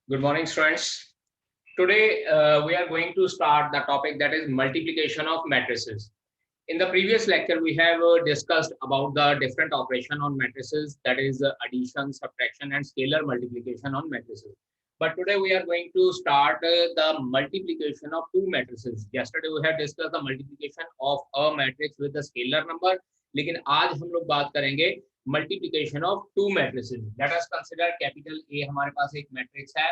Good morning, students. Today, we are going to start the topic that is multiplication of matrices. In the previous lecture, we have discussed about the different operation on matrices, that is addition, subtraction, and scalar multiplication on matrices. But today we are going to start the multiplication of two matrices. Yesterday we have discussed the multiplication of a matrix with a scalar number. लेकिन आज हम लोग बात करेंगे multiplication of two matrices. Let us consider capital A हमारे पास एक matrix है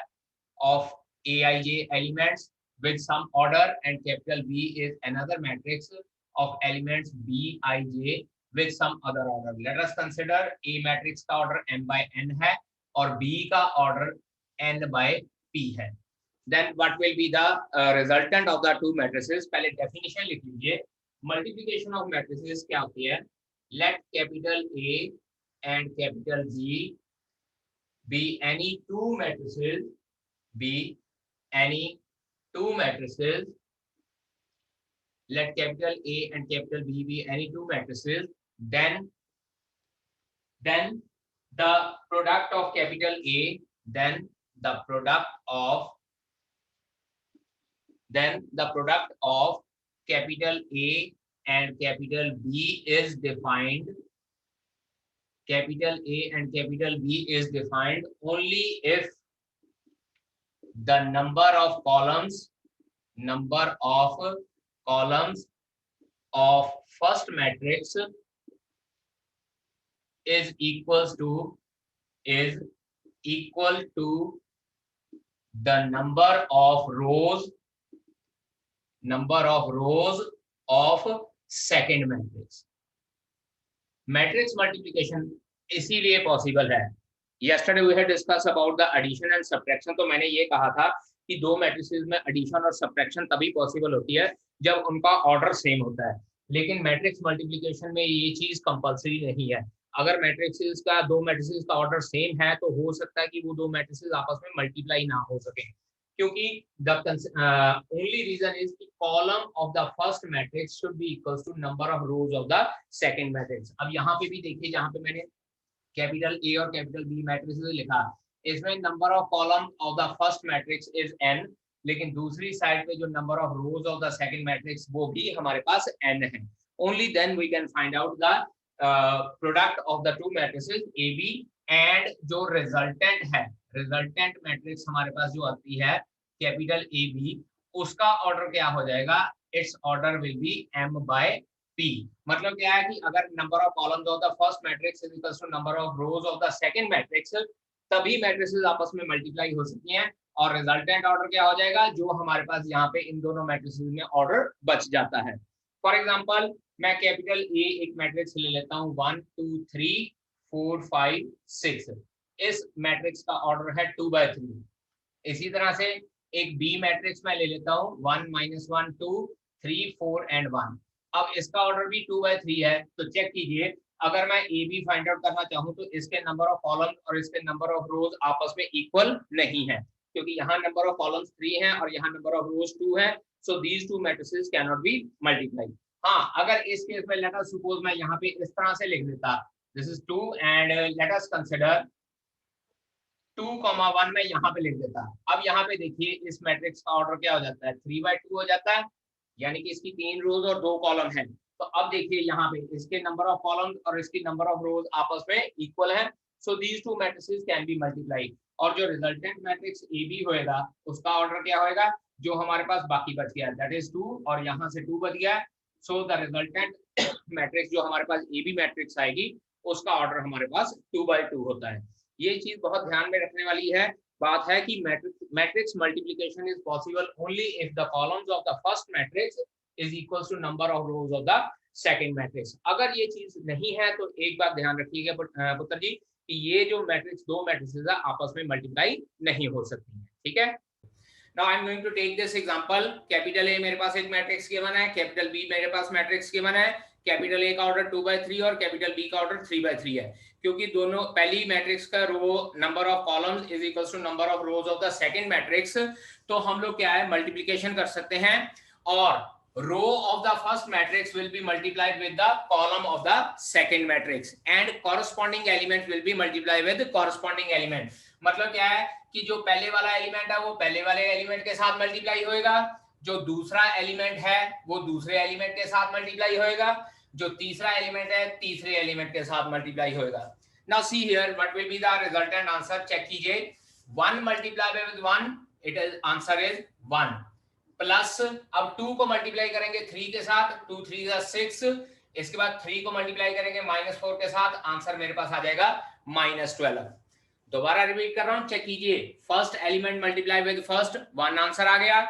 of aij elements with some order, and capital B is another matrix of elements bij with some other order. Let us consider A matrix का order m by n है और B का order n by p है. Then what will be the resultant of the two matrices? पहले definition लिख लीजिए. Multiplication of matrices क्या होती है? Let capital A and capital B be any two matrices. Be any two matrices. Let capital A and capital B be any two matrices. Then the product of capital A, then the product of capital A and capital B is defined. Capital A and capital B is defined only if the number of columns of first matrix is equal to the number of rows of second matrix. Matrix multiplication इसीलिए possible है. Yesterday we had discussed about the addition and subtraction. तो मैंने ये कहा था कि दो matrices में एडिशन और सब्ट्रैक्शन तभी पॉसिबल होती है जब उनका ऑर्डर सेम होता है. लेकिन मैट्रिक्स मल्टीप्लिकेशन में ये चीज कंपलसरी नहीं है. अगर मैट्रिसेस का दो मैट्रिसेस का ऑर्डर सेम है तो हो सकता है कि वो दो मैट्रिसेस आपस में मल्टीप्लाई ना हो सके, क्योंकि द ओनली रीजन इज कि column of the first matrix should be equals to number of rows of the second matrix. अब यहाँ पे भी देखिए, जहाँ पे मैंने कैपिटल ए और कैपिटल बी मैट्रिसेस लिखा, इसमें number of column of the first matrix is n, लेकिन दूसरी साइड पे जो number of rows of the second matrix वो भी हमारे पास n है. Only then we can find out the product of the two matrices A B, and जो रिजल्टेंट मैट्रिक्स हमारे पास जो आती है कैपिटल ए बी, उसका ऑर्डर क्या हो जाएगा? Its order will be m by p. मतलब क्या है कि अगर number of columns of the first matrix is equal to number of rows of the second matrix, तभी मैट्रिसेस आपस में मल्टीप्लाई हो सकती हैं और रिजल्टेंट ऑर्डर क्या हो जाएगा, जो हमारे पास यहाँ पे इन दोनों मैट्रिसेस में ऑर्डर बच जाता है. फॉर एग्जांपल मैं कैपिटल ए एक मैट्रिक्स ले लेता हूँ 1 2 3 4 5 6. इस मैट्रिक्स का ऑर्डर है 2 by 3. इसी तरह से एक बी मैट्रिक्स मैं ले लेता हूँ 1 -1 2 3 4 and 1. अब इसका ऑर्डर भी 2 by 3 है. तो चेक कीजिए, अगर मैं ए बी फाइंड आउट करना चाहूँ तो इसके नंबर ऑफ कॉलम्स और इसके नंबर ऑफ रोज आपस में इक्वल नहीं है, क्योंकि यहाँ नंबर ऑफ कॉलम्स 3 है और यहाँ नंबर ऑफ रोज 2 है. So these two matrices can not be multiply. हाँ, अगर इस केस में लेट अस सपोज मैं यहाँ पे इस तरह से लिख देता, this is 2 and let us consider 2,1 में यहाँ पे लिख देता. अब यहाँ पे देखिए इस मैट्रिक्स का ऑर्डर क्या हो जाता है, 3 by 2 हो जाता है, यानी कि इसकी 3 रोज और 2 कॉलम है. तो अब देखिए यहाँ पे इसके नंबर ऑफ कॉलम्स और इसकी नंबर ऑफ रोज आपस में इक्वल है. So these two matrices can be multiply. और जो रिजल्टेंट मैट्रिक्स ए बी होएगा उसका ऑर्डर क्या होएगा, जो हमारे पास बाकी बच गया दैट इज 2, और यहाँ से 2 बच गया. सो द रिजल्टेंट मैट्रिक्स जो हमारे पास ए बी मैट्रिक्स आएगी उसका ऑर्डर हमारे पास 2 by 2 होता है. ये चीज बहुत ध्यान में रखने वाली है बात है कि matrix multiplication is possible only if the columns of the first matrix is equal to number of rows of the second matrix. अगर ये चीज नहीं है तो एक बात ध्यान रखिएगा पुत्र जी कि ये जो मैट्रिक्स दो मैट्रिसेस है आपस में मल्टीप्लाई नहीं हो सकती है. ठीक है. Now I am going to take this example. Capital A मेरे पास एक मैट्रिक्स गिवन है, कैपिटल बी मेरे पास मैट्रिक्स गिवन है. कैपिटल ए का ऑर्डर 2 by 3 और कैपिटल बी का ऑर्डर 3 by 3 है, क्योंकि दोनों पहली मैट्रिक्स का row number of columns is equal to number of rows of the second matrix. तो हम लोग क्या है मल्टीप्लिकेशन कर सकते हैं और row of the first matrix will be multiplied with the column of the second matrix and corresponding element will be multiplied with the corresponding element. मतलब क्या है कि जो पहले वाला एलिमेंट है वो पहले वाले एलिमेंट के साथ मल्टीप्लाई होएगा, जो दूसरा एलिमेंट है वो दूसरे एलिमेंट के साथ मल्टीप्लाई होएगा, जो तीसरा एलिमेंट है तीसरे एलिमेंट के साथ मल्टीप्लाई होएगा। Now see here what will be the resultant answer, check कीजिए। 1 multiply with 1, it is answer is 1 plus, अब 2 को मल्टीप्लाई करेंगे 3 के साथ, 2 3 6, इसके बाद 3 को मल्टीप्लाई करेंगे -4 के साथ, आंसर मेरे पास आ जाएगा -12। दोबारा रिपीट कर रहा हूं, चेक कीजिए। First element multiply with first, 1 answer आ गया।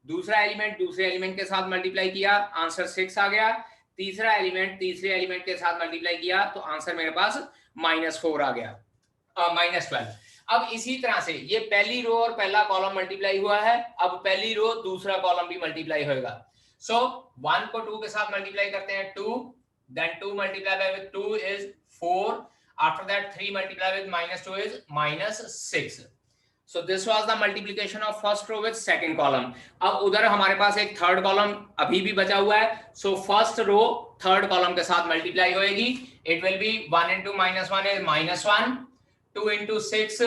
दूसरा एलिमेंट दूसरे एलिमेंट के साथ मल्टीप्लाई किया, आंसर 6 आ गया। तीसरा एलिमेंट तीसरे एलिमेंट के साथ मल्टीप्लाई किया तो आंसर मेरे पास -4 आ गया, -12। अब इसी तरह से ये पहली रो और पहला कॉलम मल्टीप्लाई हुआ है, अब पहली रो दूसरा कॉलम भी मल्टीप्लाई होएगा। सो 1 को 2 के साथ मल्टीप्लाई करते हैं 2, then 2 multiplied by with 2 is 4, after that 3 multiplied with -2 is -6. So this was the multiplication of first row with second column. अब उधर हमारे पास एक थर्ड कॉलम अभी भी बचा हुआ है, so first row third column के साथ मल्टीप्लाई होएगी, it will be 1 into -1 is -1, 2 into 6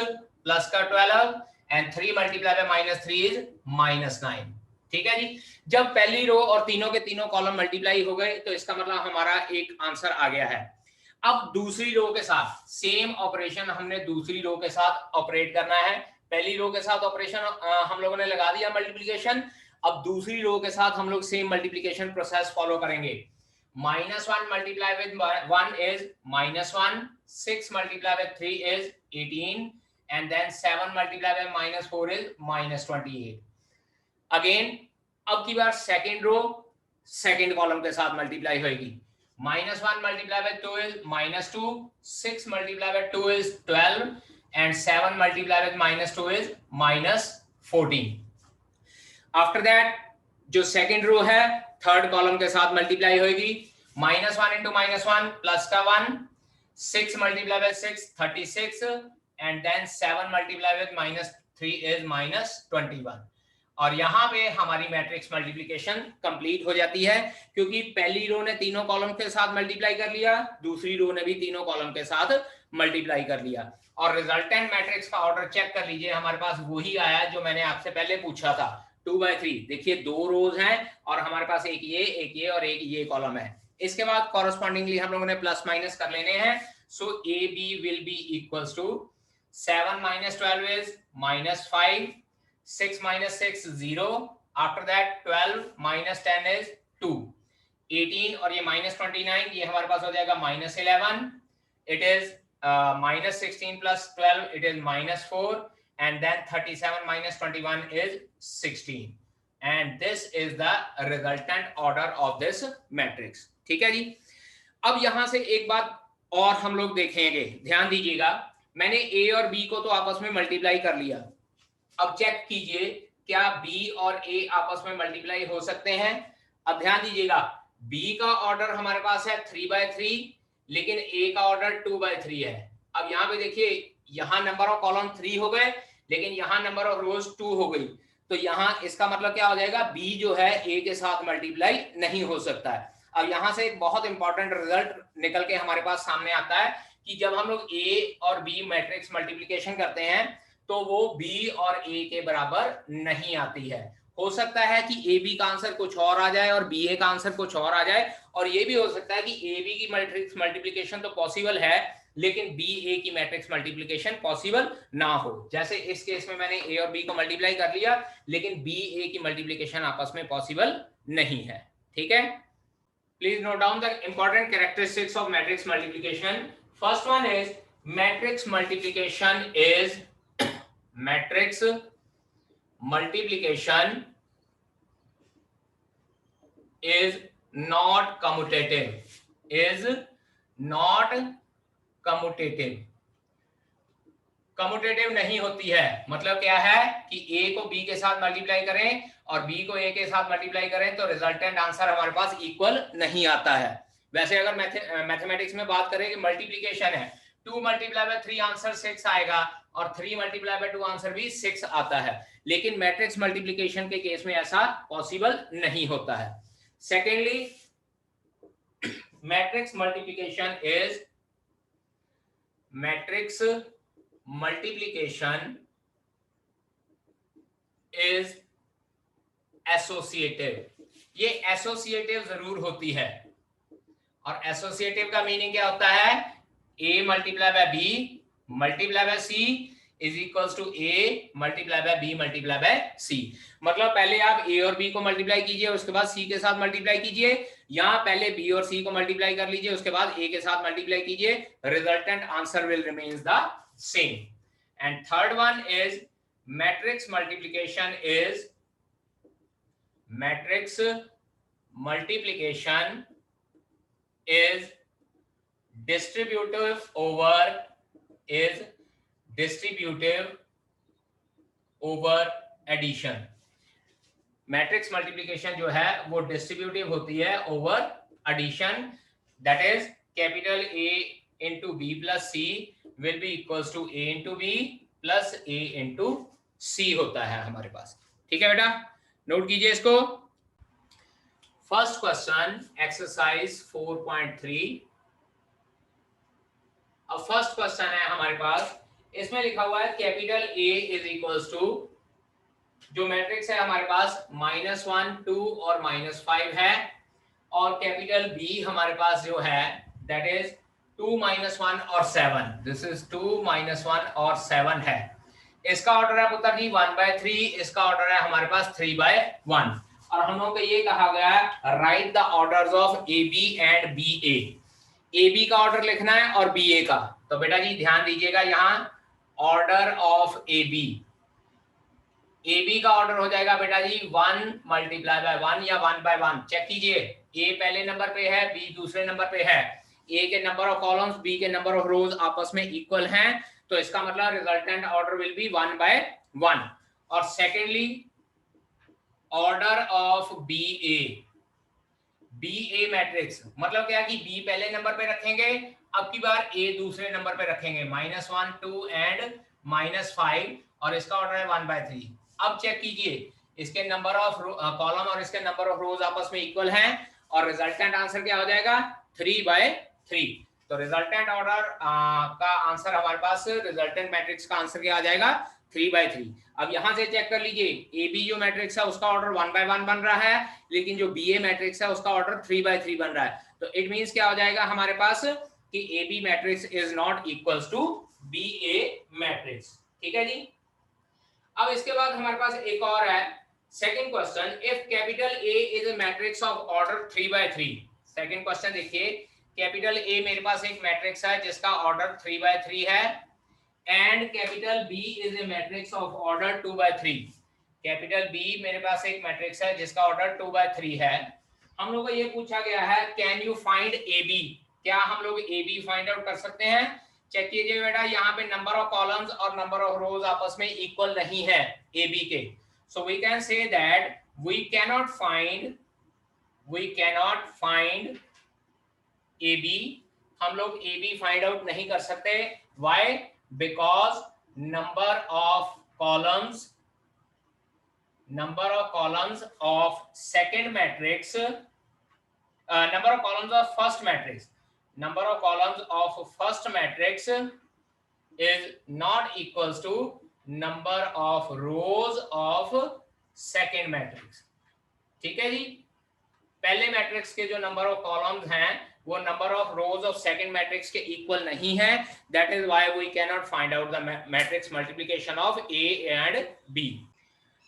plus का 12 and 3 multiplied by -3 is -9। ठीक है जी। जब पहली रो और तीनों के तीनों कॉलम मल्टीप्लाई हो गए तो इसका मतलब हमारा एक आंसर आ गया है। अब दूसरी रो के साथ सेम ऑपरेशन हमने दूसरी रो के साथ ऑपरेट करना है। पहली रो के साथ ऑपरेशन हम लोगों ने लगा दिया मल्टीप्लिकेशन, अब दूसरी रो के साथ हम लोग सेम मल्टीप्लिकेशन प्रोसेस फॉलो करेंगे। -1 multiply with 1 is -1, 6 multiply with 3 is 18, and then 7 multiply by -4 is -28। Again अब की बार सेकेंड रो सेकेंड कॉलम के साथ मल्टीप्लाई होगी। -1 multiply by 2 is -2, 6 multiply by 2 is 12, and 7 multiply with -2 is -14। After that जो second row है third column के साथ multiply होगी। -1 into -1 प्लस का 1, 6 multiply by 6 36, and then 7 multiply with -3 is -21। और यहाँ पे हमारी मैट्रिक्स मल्टीप्लिकेशन कंप्लीट हो जाती है, क्योंकि पहली रो ने तीनों कॉलम के साथ मल्टीप्लाई कर लिया, दूसरी रो ने भी तीनों कॉलम के साथ मल्टीप्लाई कर लिया। और रिजल्टेंट मैट्रिक्स का ऑर्डर चेक कर लीजिए, हमारे पास वही आया जो मैंने आपसे पहले पूछा था, 2/3। देखिए 2 रोज हैं और हमारे पास एक ये और एक ये कॉलम है। इसके बाद कॉरस्पॉन्डिंगली हम लोगों ने प्लस माइनस कर लेने हैं। So A B will be equals to 7 - 12 is -5, 6 - 6 0, after that 12 - 10 is 2, 18 और ये -29 ये हमारे पास हो जाएगा -11, it is -16 + 12 it is -4, and then 37 - 21 is 16, and this is the resultant order of this matrix। ठीक है जी। अब यहां से एक बात और हम लोग देखेंगे, ध्यान दीजिएगा, मैंने a और b को तो आपस में मल्टीप्लाई कर लिया, अब चेक कीजिए क्या b और a आपस में मल्टीप्लाई हो सकते हैं। अब ध्यान दीजिएगा, b का ऑर्डर हमारे पास है 3/3, लेकिन a का ऑर्डर 2/3 है। अब यहाँ पे देखिए, यहाँ नंबर ऑफ कॉलम 3 हो गए, लेकिन यहाँ नंबर ऑफ रोज 2 हो गई, तो यहाँ इसका मतलब क्या हो जाएगा, b जो है a के साथ मल्टीप्लाई नहीं हो सकता है। अब यहाँ से एक बहुत इंपॉर्टेंट रिजल्ट निकल के हमारे पास सामने आता है कि जब हम लोग a और b मैट्रिक्स मल्टीप्लिकेशन करते हैं तो वो b और a के बराबर नहीं आती है। हो सकता है कि ए बी का आंसर कुछ और आ जाए और बी ए का आंसर कुछ और आ जाए, और ये भी हो सकता है कि ए बी की मैट्रिक्स मल्टीप्लिकेशन तो पॉसिबल है लेकिन बी ए की मैट्रिक्स मल्टीप्लिकेशन पॉसिबल ना हो। जैसे इस केस में मैंने ए और बी को मल्टीप्लाई कर लिया, लेकिन बी ए की मल्टीप्लिकेशन आपस में पॉसिबल नहीं है। ठीक है, please note down the important characteristics of matrix multiplication. First one is matrix multiplication is matrix multiplication is not commutative, is not commutative। Commutative नहीं होती है, मतलब क्या है कि a को b के साथ मल्टीप्लाई करें और b को a के साथ मल्टीप्लाई करें तो रिजल्टेंट आंसर हमारे पास इक्वल नहीं आता है। वैसे अगर मैथमेटिक्स में बात करें कि मल्टीप्लिकेशन है, 2 multiply by 3 आंसर 6 आएगा और 3 multiply by 2 आंसर भी 6 आता है, लेकिन मैट्रिक्स मल्टीप्लिकेशन के केस में ऐसा पॉसिबल नहीं होता है। Secondly, matrix multiplication is matrix multiplication is associative. ये एसोसिएटिव जरूर होती है, और एसोसिएटिव का मीनिंग क्या होता है? A multiply by B multiply by C is equals to A multiply by B multiply by C. मतलब पहले आप ए और बी को मल्टीप्लाई कीजिए, उसके बाद सी के साथ मल्टीप्लाई कीजिए, यहाँ पहले बी और सी को मल्टीप्लाई कर लीजिए, उसके बाद ए के साथ मल्टीप्लाई कीजिए, resultant answer will remains the same. And third one is matrix multiplication is matrix multiplication is distributive over addition। Matrix multiplication जो है वो डिस्ट्रीब्यूटिव होती है over addition, that is capital A into B plus C will be equals to A into B plus A into C होता है हमारे पास। ठीक है बेटा, नोट कीजिए इसको। First question exercise 4.3। अब फर्स्ट क्वेश्चन है हमारे पास, इसमें लिखा हुआ है capital A is equals to, जो मैट्रिक्स है हमारे पास -1 2 और -5 है, और कैपिटल B हमारे पास जो है दैट इज 2 -1 और 7। दिस इज 2 -1 और 7 है। इसका ऑर्डर है पुत्र जी 1/3, इसका ऑर्डर है हमारे पास 3/1, और हम लोगों को ये कहा गया है write the orders of A B and B A. A B का ऑर्डर लिखना है और बी ए का। तो बेटा जी ध्यान दीजिएगा, यहाँ ऑर्डर ऑफ ए बी का ऑर्डर हो जाएगा बेटा जी 1 मल्टीप्लाई बाय 1 या 1/1। चेक कीजिए, ए पहले नंबर पे है, बी दूसरे नंबर पे है, ए के नंबर ऑफ कॉलम्स बी के नंबर ऑफ रोज आपस में इक्वल हैं, तो इसका मतलब रिजल्टेंट ऑर्डर विल बी 1/1। और secondly order of B A matrix, मतलब क्या कि बी पहले नंबर पे रखेंगे, अब की बार ए दूसरे नंबर पे रखेंगे, -1 2 एंड -5, और इसका ऑर्डर है 1/3। अब चेक कीजिए, इसके नंबर ऑफ कॉलम और इसके नंबर ऑफ रोज आपस में इक्वल हैं, और रिजल्टेंट आंसर क्या हो जाएगा 3/3। तो रिजल्टेंट ऑर्डर का आंसर हमारे पास, रिजल्टेंट मैट्रिक्स का आंसर क्या आ जाएगा 3/3। अब यहां से चेक कर लीजिए, ए बी जो मैट्रिक्स है उसका ऑर्डर 1/1 बन रहा है, लेकिन जो बी ए मैट्रिक्स है उसका ऑर्डर 3/3 बन रहा है। तो इट मींस क्या हो जाएगा हमारे पास कि A B matrix is not equals to B A matrix. ठीक है जी। अब इसके बाद हमारे पास एक और है second question, if capital A is a matrix of order 3/3। Second question देखिए, कैपिटल ए मेरे पास एक मैट्रिक्स है जिसका ऑर्डर 3/3 है, and capital B is a matrix of order 2/3। Capital B मेरे पास एक मैट्रिक्स है जिसका ऑर्डर 2/3 है। हम लोग को ये पूछा गया है can you find A B, क्या हम लोग ए बी फाइंड आउट कर सकते हैं? चेक कीजिए बेटा, यहाँ पे नंबर ऑफ कॉलम्स और नंबर ऑफ रोज आपस में इक्वल नहीं है ए बी के, so we can say that we cannot find A B. हम लोग ए बी फाइंड आउट नहीं कर सकते। Why? Because number of columns of second matrix, number of columns of first matrix is not equals to number of rows of second matrix। ठीक है जी, पहले matrix के जो नंबर ऑफ कॉलम्स हैं वो number of rows of second matrix के equal नहीं है, that is why we can not find out the matrix multiplication of A and B.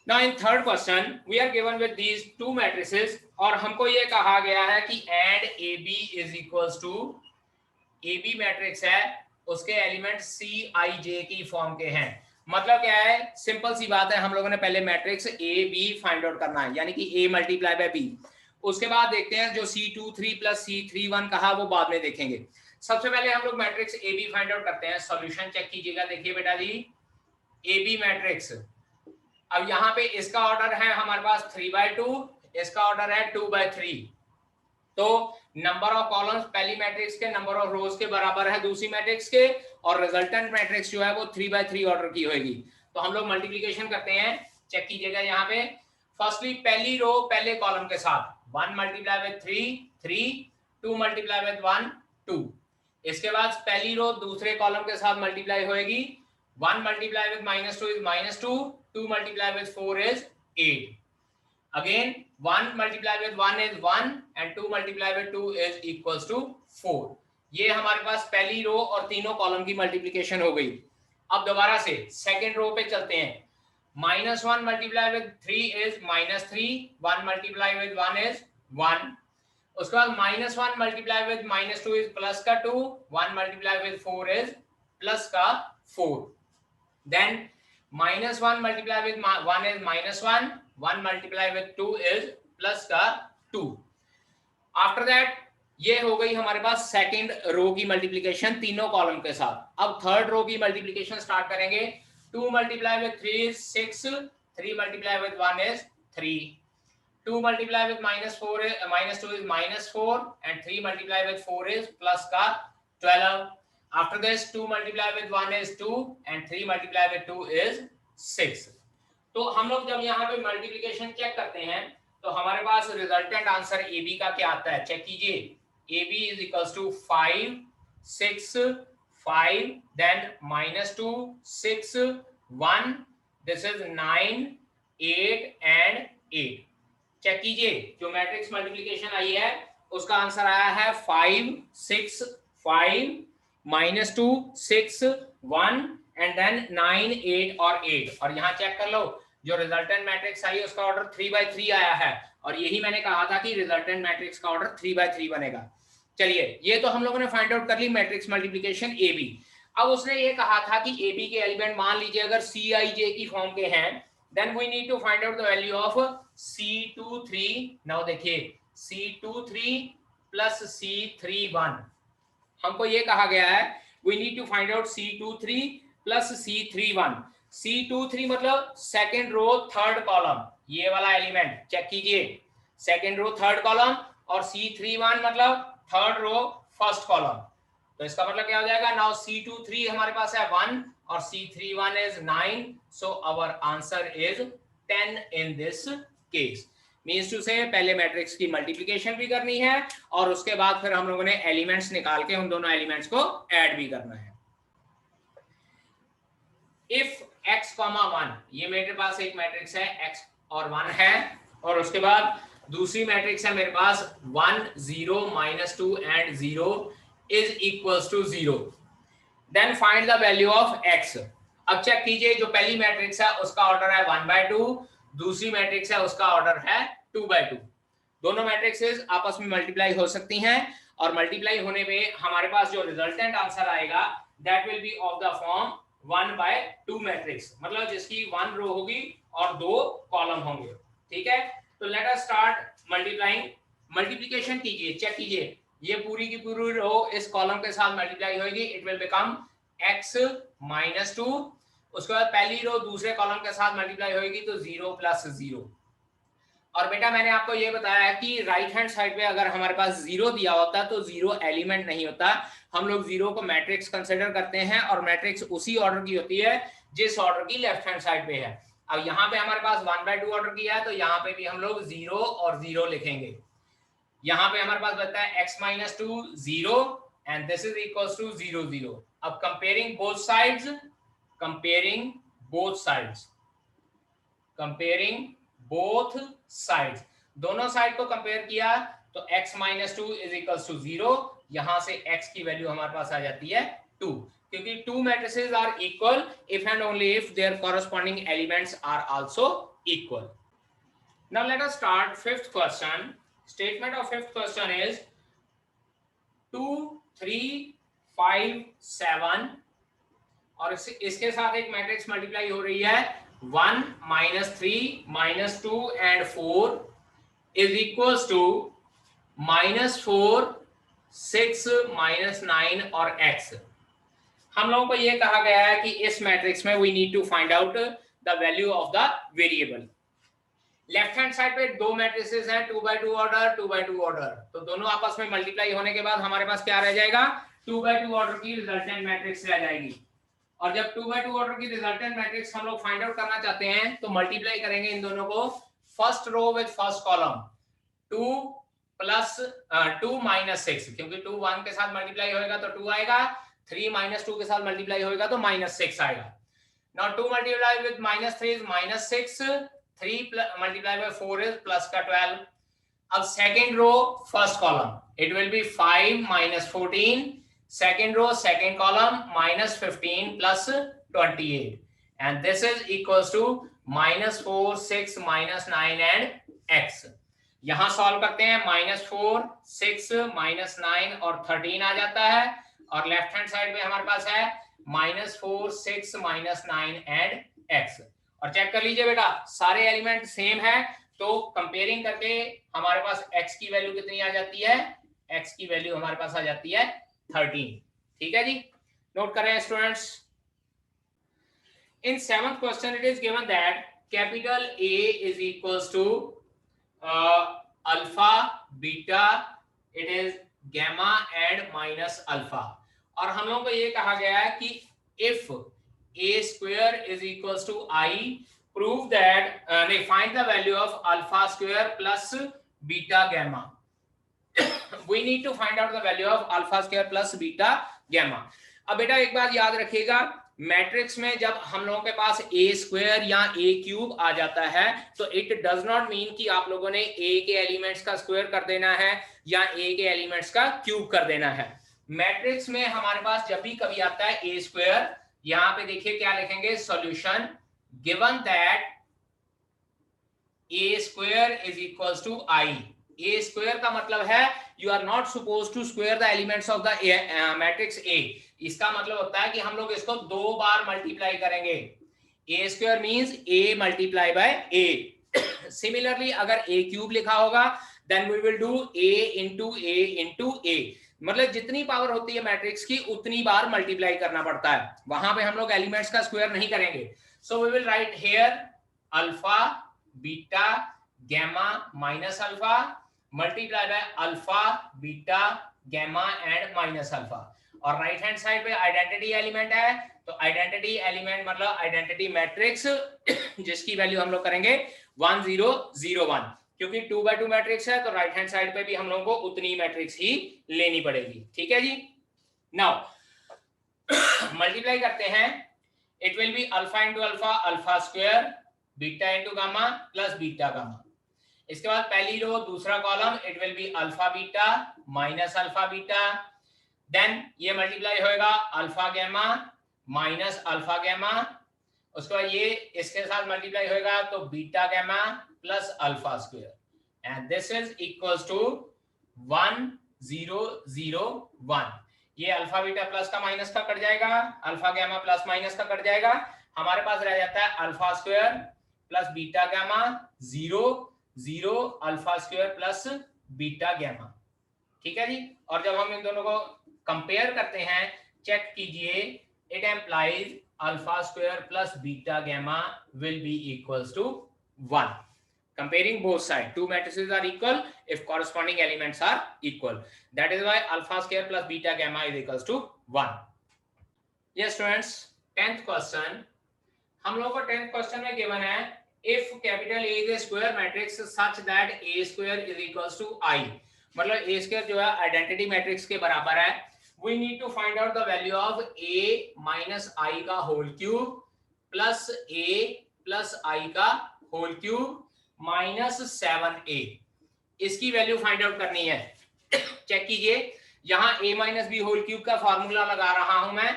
Now in third question we are given with these two matrices, और हमको ये कहा गया है कि and AB is equals to, AB matrix है उसके element CIJ की फॉर्म के हैं। मतलब क्या है, सिंपल सी बात है, हम लोगों ने पहले मैट्रिक्स AB फाइंड आउट करना है, यानी कि A मल्टीप्लाई बाय B। उसके बाद देखते हैं जो C23 प्लस C31 कहा वो बाद में देखेंगे। सबसे पहले हम लोग मैट्रिक्स AB फाइंड आउट करते हैं। सॉल्यूशन चेक कीजिएगा, देखिए बेटा जी AB मैट्रिक्स, अब यहाँ पे इसका ऑर्डर है हमारे पास 3/2, इसका ऑर्डर है 2/3, तो नंबर ऑफ कॉलम्स पहली मैट्रिक्स के नंबर ऑफ रोज के बराबर है दूसरी मैट्रिक्स के, और रिजल्टेंट मैट्रिक्स जो है वो 3/3 ऑर्डर की होगी। तो हम लोग मल्टीप्लिकेशन करते हैं, चेक कीजिएगा यहाँ पे। फर्स्टली पहली रो पहले कॉलम के साथ 1 मल्टीप्लाई विद 3, 2 मल्टीप्लाई विद 1, 2। इसके बाद पहली रो दूसरे कॉलम के साथ मल्टीप्लाई होएगी 1 multiplied with -2 is -2, 2 multiplied with 4 is 8. Again 1 multiplied with 1 is 1 and 2 multiplied with 2 is equals to 4. ये हमारे पास पहली रो और तीनों कॉलम की मल्टीप्लिकेशन हो गई। अब दोबारा से सेकंड रो पे चलते हैं। -1 multiplied with 3 is -3, 1 multiplied with 1 is 1. उसके बाद -1 multiplied with -2 is प्लस का 2, 1 multiplied with 4 is प्लस का 4. Then -1 multiplied with 1 is -1, 1 multiplied with 2 is plus का 2. आफ्टर दैट ये हो गई हमारे पास सेकंड रो की मल्टीप्लिकेशन तीनों कॉलम के साथ। अब थर्ड रो की मल्टीप्लिकेशन स्टार्ट करेंगे। 2 multiplied with 3 is 6, 3 multiplied with 1 is 3, 2 multiplied with -2 is -4 and 3 multiplied with 4 is plus का 12. After this 2 multiplied with 1 is 2 and 3 multiplied with 2 is 6. तो हम लोग जब यहाँ पे मल्टीप्लिकेशन चेक करते हैं तो हमारे पास रिजल्टेंट आंसर AB का क्या आता है, चेक कीजिए। AB is equals to 5, 6, 5, then -2, 6, 1, this is 9, 8 and 8. Check कीजिए जो मैट्रिक्स मल्टीप्लिकेशन आई है उसका आंसर आया है 5, 6, 5, -2, 6, 1 एंड देन 9, 8 और 8। और यहाँ चेक कर लो जो रिजल्टेंट मैट्रिक्स आई उसका ऑर्डर 3/3 आया है और यही मैंने कहा था कि रिजल्टेंट मैट्रिक्स का ऑर्डर 3/3 बनेगा। चलिए ये तो हम लोगों ने फाइंड आउट कर ली मैट्रिक्स मल्टीप्लिकेशन AB। अब उसने ये कहा था कि AB के एलिमेंट मान लीजिए अगर Cij की फॉर्म के हैं then we need to find out the value of C23. now देखिए C23 plus C31 हमको ये कहा गया है we need to find out C23 plus C31. C23 मतलब सेकेंड रो थर्ड कॉलम, ये वाला एलिमेंट चेक कीजिए, सेकेंड रो थर्ड कॉलम, और C31 मतलब थर्ड रो फर्स्ट कॉलम। तो इसका मतलब क्या हो जाएगा, नाउ C23 हमारे पास है 1 और C31 is 9, so our answer is 10 in this case. Means two से पहले मैट्रिक्स की मल्टीप्लिकेशन भी करनी है और उसके बाद फिर हम लोगों ने एलिमेंट्स निकाल के उन दोनों एलिमेंट्स को ऐड भी करना है। इफ x, 1, ये मेरे पास एक मैट्रिक्स है x और 1 है, और उसके बाद दूसरी मैट्रिक्स है मेरे पास 1, 0, -2 and 0 is equals to 0. Then find the value of x. अब चेक कीजिए जो पहली मैट्रिक्स है उसका ऑर्डर है 1/2, दूसरी मैट्रिक्स है उसका ऑर्डर है 2/2। दोनों मैट्रिक्सेस आपस में मल्टीप्लाई हो सकती हैं और मल्टीप्लाई होने पे हमारे पास जो रिजल्टेंट आंसर आएगा that will be of the form 1/2 matrix, मतलब जिसकी 1 रो होगी और 2 कॉलम होंगे। ठीक है, तो let us start multiplying. Multiplication कीजिए, चेक कीजिए ये पूरी की पूरी रो इस कॉलम के साथ मल्टीप्लाई होगी, इट विल बिकम x -2। उसके बाद पहली रो दूसरे कॉलम के साथ मल्टीप्लाई होगी तो 0 + 0। और बेटा मैंने आपको ये बताया है कि राइट हैंड साइड पे अगर हमारे पास 0 दिया होता तो 0 एलिमेंट नहीं होता, हम लोग 0 को मैट्रिक्स कंसीडर करते हैं और मैट्रिक्स उसी ऑर्डर की होती है जिस ऑर्डर की लेफ्ट हैंड साइड पे है। अब यहाँ पे हमारे पास 1/2 ऑर्डर किया है तो यहाँ पे भी हम लोग 0 और 0 लिखेंगे। यहाँ पे हमारे पास बचता है x -2 0 and this is equals to 0 0। अब comparing both sides, comparing both sides, दोनों साइड को कंपेयर किया तो x -2 is equals to 0, यहाँ से x की वैल्यू हमारे पास आ जाती है 2, क्योंकि 2 matrices are equal if and only if their corresponding elements are also equal. Now let us start fifth question. Statement of fifth question is 2, 3, 5, 7 और इसके साथ एक मैट्रिक्स मल्टीप्लाई हो रही है 1, -3, -2 and 4 is equals to -4, 6, -9 और x। हम लोगों को यह कहा गया है कि इस मैट्रिक्स में we need to find out the value of the variable। Left hand side पे दो मैट्रिसेस हैं 2/2 ऑर्डर, 2/2 ऑर्डर, तो दोनों आपस में मल्टीप्लाई होने के बाद हमारे पास क्या रह जाएगा, 2/2 ऑर्डर की रिजल्टेंट मैट्रिक्स रह जाएगी। और जब 2/2 ऑर्डर की रिजल्टेंट मैट्रिक्स हम लोग फाइंड आउट करना चाहते हैं तो मल्टीप्लाई करेंगे इन दोनों को, first row with first column, 2 + 6, क्योंकि 2 1 के साथ मल्टीप्लाई होएगा तो 2 आएगा, 3 -2 के साथ मल्टीप्लाई होएगा तो -6 आएगा। Now 2 multiplied with minus 3 is minus 6. 3 multiplied by 4 is plus का 12. अब second row, first column, it will be 5 minus 14. Second row, second column, minus 15 plus 28. And this is equals to minus 4, 6, minus 9 and x. यहां solve करते हैं, minus 4, 6, minus 9 और 13 आ जाता है, और left hand side में हमारे पास है माइनस 4, 6, माइनस 9 एंड x. और चेक कर लीजिए बेटा, सारे एलिमेंट सेम है, तो कंपेयरिंग करके हमारे पास x की वैल्यू कितनी आ जाती है, x की वैल्यू हमारे पास आ जाती है 13. ठीक है जी, नोट करें students. In 7th question it is given that capital A is equals to alpha, beta, it is gamma and minus alpha. और हम लोगों को ये कहा गया है कि if a square is equals to I, prove that they find the value of alpha square plus beta gamma. We need to find out the value of alpha square plus beta gamma. अब बेटा एक बात याद रखिएगा, matrix में जब हम लोगों के पास a स्क्वायर या a क्यूब आ जाता है, तो इट डज नॉट मीन कि आप लोगों ने a के एलिमेंट्स का स्क्वायर कर देना है या a के एलिमेंट्स का क्यूब कर देना है. मैट्रिक्स में हमारे पास जब भी कभी आता है a स्क्वायर, यहां पे देखिए क्या लिखेंगे, solution given that a square is equals to I. a square का मतलब है you are not suppose to square the elements of the matrix A. इसका मतलब होता है कि हम लोग इसको 2 बार मल्टीप्लाई करेंगे. a square means a multiply by a. Similarly अगर a क्यूब लिखा होगा then we will do a into a, मतलब जितनी पावर होती है मैट्रिक्स की उतनी बार मल्टीप्लाई करना पड़ता है, वहां पे हम लोग एलिमेंट्स का स्क्वायर नहीं करेंगे. So we will write here alpha, beta, gamma minus alpha multiply by alpha, beta, gamma and minus alpha. और राइट हैंड साइड पे आइडेंटिटी एलिमेंट है, तो आइडेंटिटी एलिमेंट मतलब आइडेंटिटी मैट्रिक्स जिसकी वैल्यू हम लोग करेंगे 1 0 0 1, क्योंकि 2 by 2 मैट्रिक्स है, तो राइट हैंड साइड पे भी हम लोगों को उतनी मैट्रिक्स ही लेनी पड़ेगी. ठीक है जी. नाउ मल्टीप्लाई करते हैं, it will be alpha into alpha, alpha square, beta into gamma plus beta gamma. इसके बाद पहली रो दूसरा column, it will be alpha beta minus alpha beta. Then ये मल्टीप्लाई होएगा alpha gamma minus alpha gamma. उसके बाद ये इसके साथ मल्टीप्लाई होएगा तो beta gamma plus alpha square, and this is equals to 1 0 0 1. ये अल्फा बीटा प्लस का माइनस का कट जाएगा, अल्फा गैमा प्लस माइनस का कट जाएगा, हमारे पास रह जाता है alpha square plus beta gamma 0 0 alpha square plus beta gamma. ठीक है जी. और जब हम इन दोनों को कंपेयर करते हैं, चेक कीजिए, it implies alpha square plus beta gamma will be equals to 1. Comparing both sides, two matrices are equal if corresponding elements are equal. That is why alpha square plus beta gamma is equals to 1. Yes students, 10th question. हम लोग को 10th question में given है, if capital A is a square matrix such that A square is equals to I. मतलब A square जो है identity matrix के बराबर है. We need to find out the value of A minus I का whole cube plus A plus I का whole cube minus 7a. इसकी value find out करनी है. चेक कीजिए, यहां a minus B whole cube का फॉर्मूला लगा रहा हूं मैं,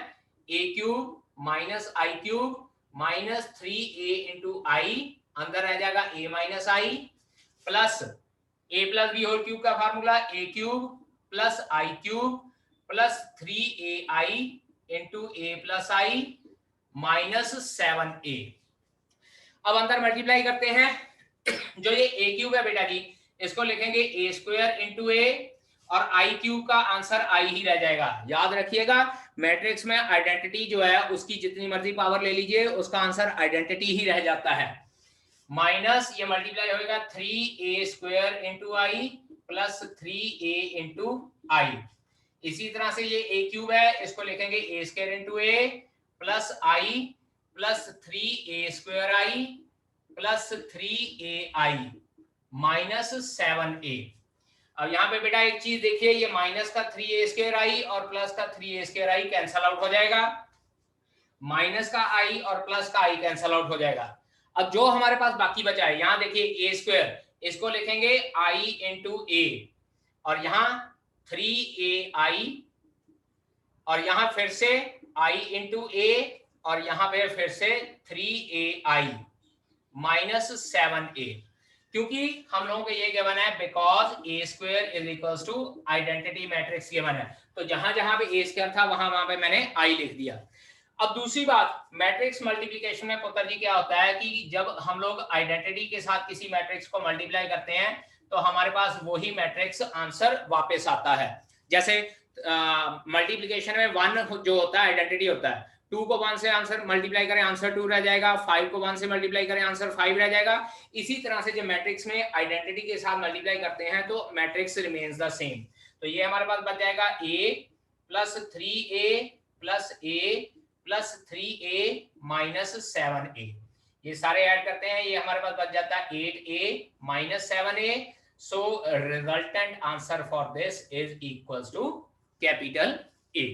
a cube minus I cube minus 3a into I, अंदर रह जाएगा a minus I, plus a plus B whole cube का formula a cube plus I cube plus 3ai into a plus I minus 7a. अब अंदर multiply करते हैं, जो ये a क्यूब है बेटा जी, इसको लिखेंगे a स्क्वायर इंटू a, और i क्यूब का आंसर i ही रह जाएगा. याद रखिएगा, मैट्रिक्स में आइडेंटिटी जो है उसकी जितनी मर्जी पावर ले लीजिए, उसका आंसर आइडेंटिटी ही रह जाता है. माइनस ये मल्टीप्लाई होएगा 3a square into i plus 3a into I. इसी तरह से ये a क्यूब है, इसको लिखेंगे a square into a plus i plus 3a square i plus 3ai minus 7a. अब यहाँ पे बेटा एक चीज देखिए, ये माइनस का 3a स्क्वायर आई और प्लस का 3a square I cancel out हो जाएगा. माइनस का आई और प्लस का आई कैंसल आउट हो जाएगा। अब जो हमारे पास बाकी बचा है, यहां देखिए ए स्क्वायर, इसको लिखेंगे आई इंटू ए, और यहां 3ai, और यहां फिर से आई इंटू ए, और यहां पे फिर से 3ai माइनस 7a, क्योंकि हम लोगों को ये गिवन है because A square is equals to identity matrix given है, तो जहां जहां पे ए स्क्वायर था वहां पे मैंने आई लिख दिया। अब दूसरी बात, मैट्रिक्स मल्टीप्लिकेशन में पुत्र जी क्या होता है कि जब हम लोग आइडेंटिटी के साथ किसी मैट्रिक्स को मल्टीप्लाई करते हैं तो हमारे पास वही मैट्रिक्स आंसर वापस आता है। जैसे मल्टीप्लिकेशन में 1 जो होता है आइडेंटिटी होता है, 2 को 1 से आंसर मल्टीप्लाई करें आंसर 2 रह जाएगा, 5 को 1 से मल्टीप्लाई करें आंसर 5 रह जाएगा। इसी तरह से जब मैट्रिक्स में आइडेंटिटी के साथ मल्टीप्लाई करते हैं तो मैट्रिक्स रिमेन्स द सेम। तो ये हमारे पास बच जाएगा a plus 3a plus a plus 3a minus 7a, ये सारे ऐड करते हैं, ये हमारे पास बच जाता है 8a minus 7a। So resultant answer for this is equals to capital A।